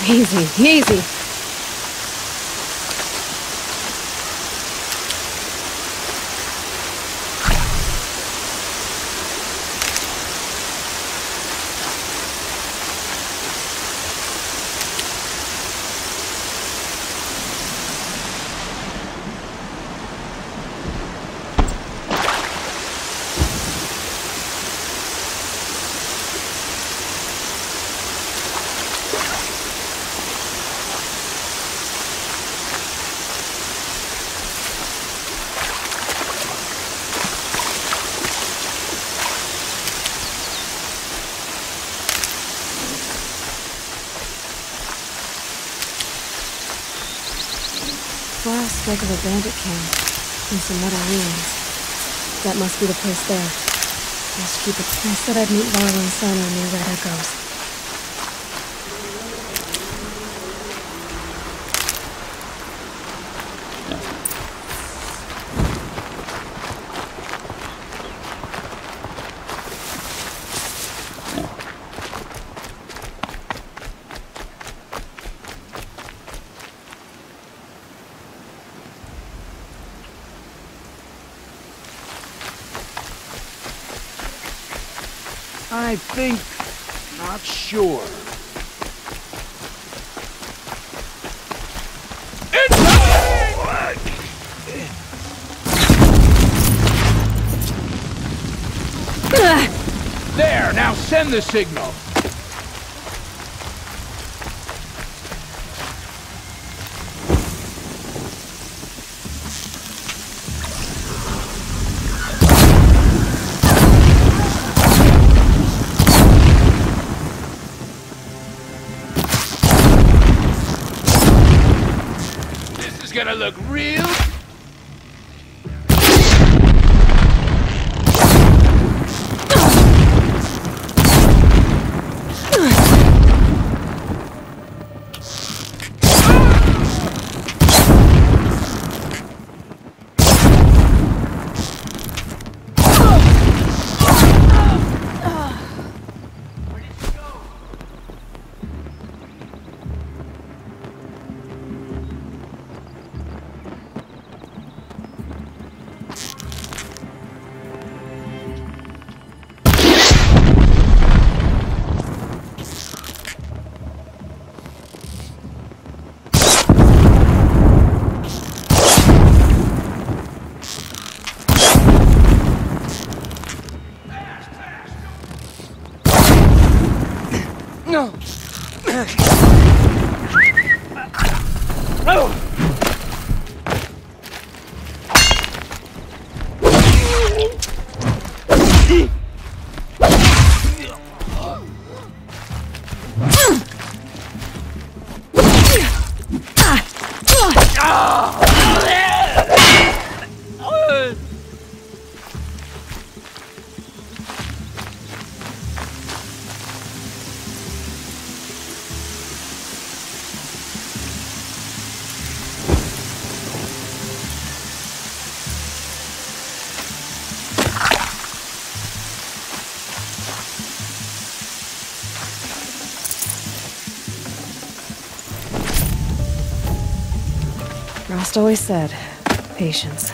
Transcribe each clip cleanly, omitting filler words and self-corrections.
Easy, easy. Last like of a bandit camp and some metal ruins. That must be the place there. Just keep it. I said I'd meet Varl and Sana near where that goes. I think... not sure. There, now send the signal. Gonna look real. No. Oh. Rost always said, patience.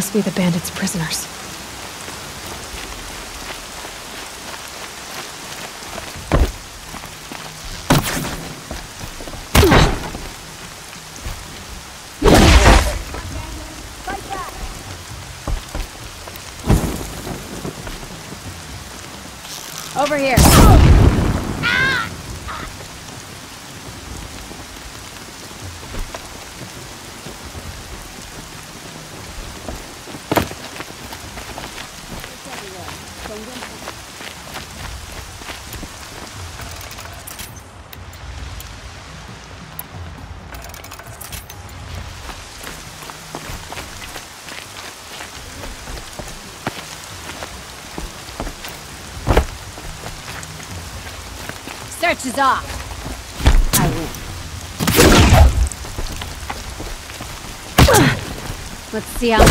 must be the bandits' prisoners. Over here. Search is off. I win. Let's see how.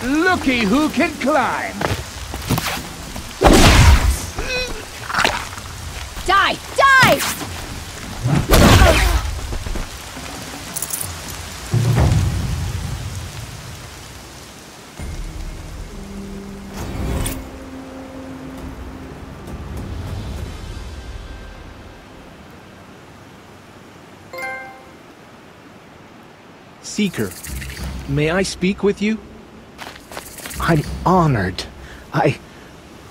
Looky who can climb! Die! Die! Seeker, may I speak with you? I'm honored.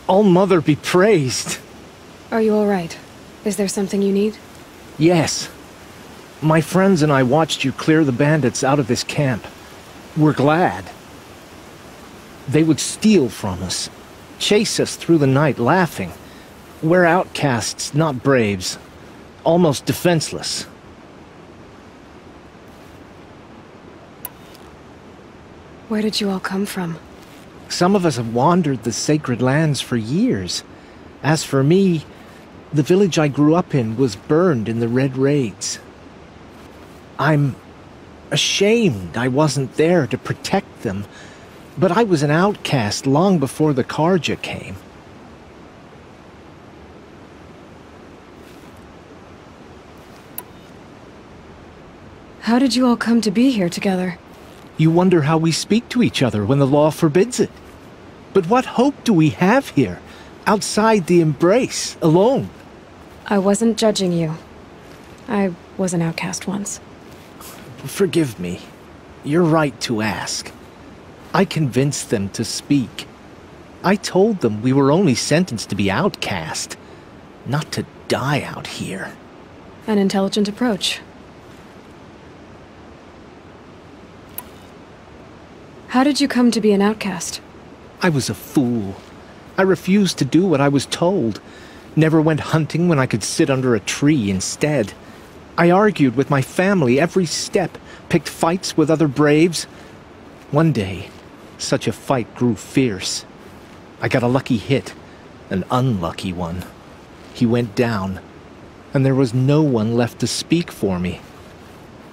All-Mother be praised. Are you all right? Is there something you need? Yes. My friends and I watched you clear the bandits out of this camp. We're glad. They would steal from us, chase us through the night laughing. We're outcasts, not braves. Almost defenseless. Where did you all come from? Some of us have wandered the sacred lands for years. As for me, the village I grew up in was burned in the Red Raids. I'm ashamed I wasn't there to protect them, but I was an outcast long before the Karja came. How did you all come to be here together? You wonder how we speak to each other when the law forbids it. But what hope do we have here, outside the embrace, alone? I wasn't judging you. I was an outcast once. Forgive me. You're right to ask. I convinced them to speak. I told them we were only sentenced to be outcast, not to die out here. An intelligent approach. How did you come to be an outcast? I was a fool. I refused to do what I was told. Never went hunting when I could sit under a tree instead. I argued with my family every step, picked fights with other braves. One day, such a fight grew fierce. I got a lucky hit, an unlucky one. He went down, and there was no one left to speak for me.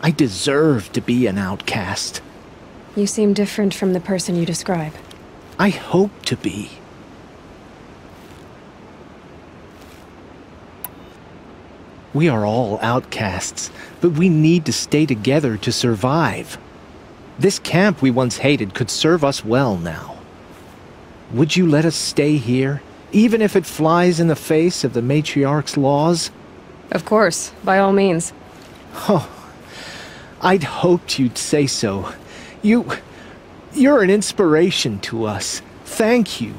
I deserved to be an outcast. You seem different from the person you describe. I hope to be. We are all outcasts, but we need to stay together to survive. This camp we once hated could serve us well now. Would you let us stay here, even if it flies in the face of the matriarch's laws? Of course, by all means. Oh, I'd hoped you'd say so. You're an inspiration to us. Thank you.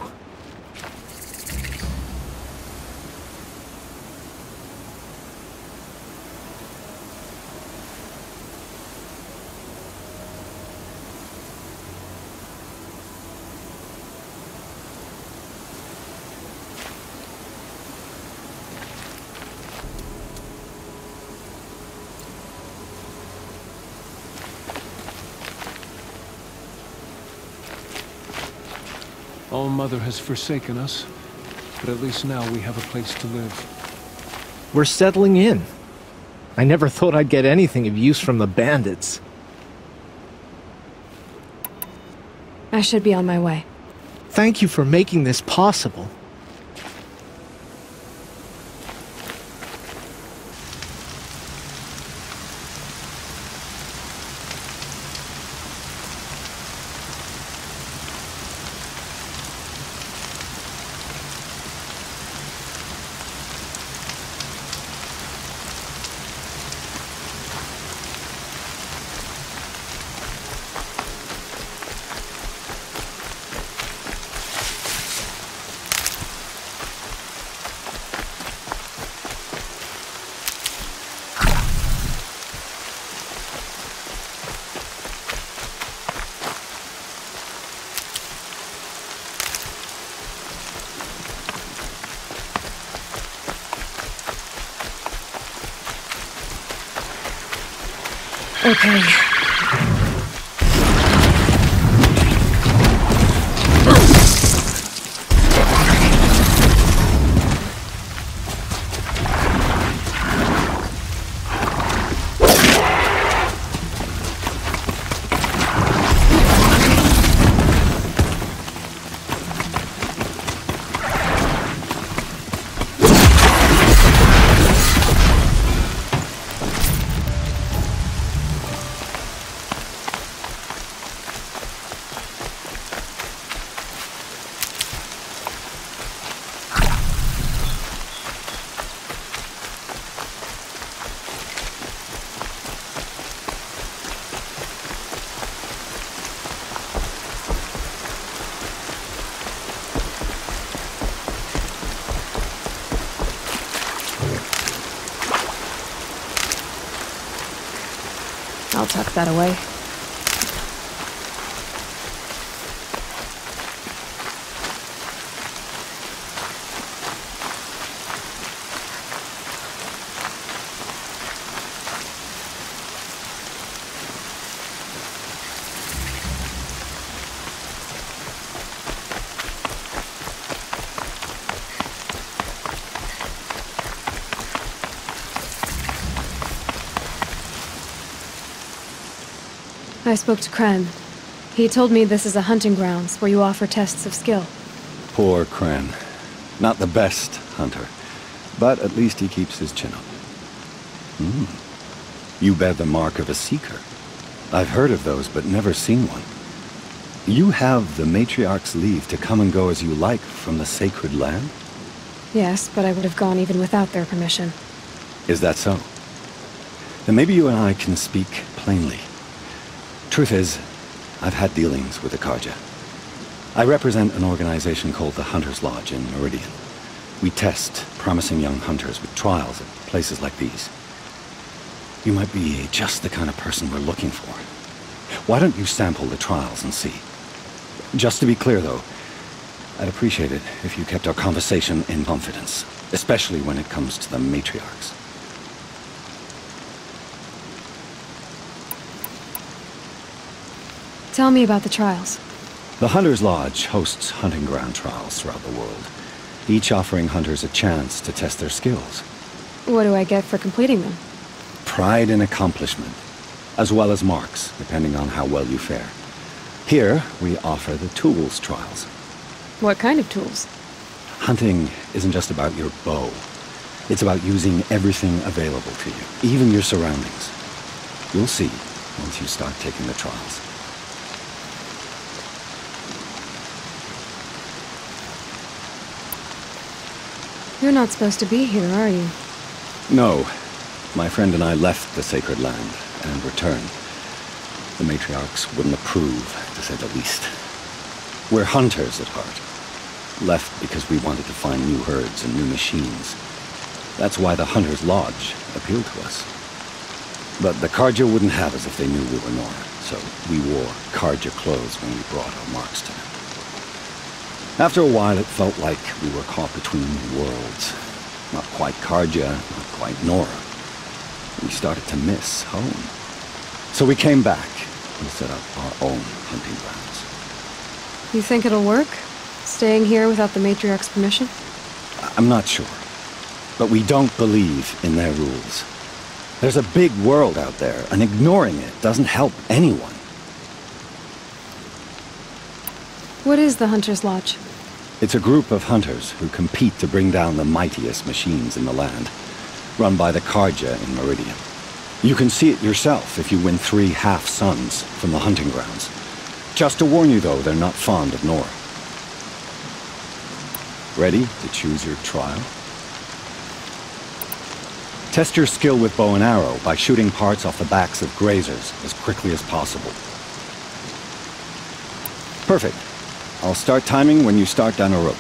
All-Mother has forsaken us, but at least now we have a place to live. We're settling in. I never thought I'd get anything of use from the bandits. I should be on my way. Thank you for making this possible. Okay. I'll tuck that away. I spoke to Kren. He told me this is a hunting grounds where you offer tests of skill. Poor Kren. Not the best hunter, but at least he keeps his chin up. You bear the mark of a seeker. I've heard of those, but never seen one. You have the matriarch's leave to come and go as you like from the sacred land? Yes, but I would have gone even without their permission. Is that so? Then maybe you and I can speak plainly. Truth is, I've had dealings with the Carja. I represent an organization called the Hunter's Lodge in Meridian. We test promising young hunters with trials at places like these. You might be just the kind of person we're looking for. Why don't you sample the trials and see? Just to be clear, though, I'd appreciate it if you kept our conversation in confidence, especially when it comes to the matriarchs. Tell me about the trials. The Hunter's Lodge hosts hunting ground trials throughout the world, each offering hunters a chance to test their skills. What do I get for completing them? Pride in accomplishment, as well as marks, depending on how well you fare. Here, we offer the tools trials. What kind of tools? Hunting isn't just about your bow. It's about using everything available to you, even your surroundings. You'll see once you start taking the trials. You're not supposed to be here, are you? No. My friend and I left the sacred land and returned. The matriarchs wouldn't approve, to say the least. We're hunters at heart. Left because we wanted to find new herds and new machines. That's why the Hunter's Lodge appealed to us. But the Carja wouldn't have us if they knew we were Nora, so we wore Carja clothes when we brought our marks to them. After a while, it felt like we were caught between worlds. Not quite Carja, not quite Nora. We started to miss home. So we came back and set up our own hunting grounds. You think it'll work? Staying here without the matriarch's permission? I'm not sure. But we don't believe in their rules. There's a big world out there, and ignoring it doesn't help anyone. What is the Hunter's Lodge? It's a group of hunters who compete to bring down the mightiest machines in the land, run by the Carja in Meridian. You can see it yourself if you win 3 half-suns from the hunting grounds. Just to warn you, though, they're not fond of Nora. Ready to choose your trial? Test your skill with bow and arrow by shooting parts off the backs of grazers as quickly as possible. Perfect. I'll start timing when you start down a rope.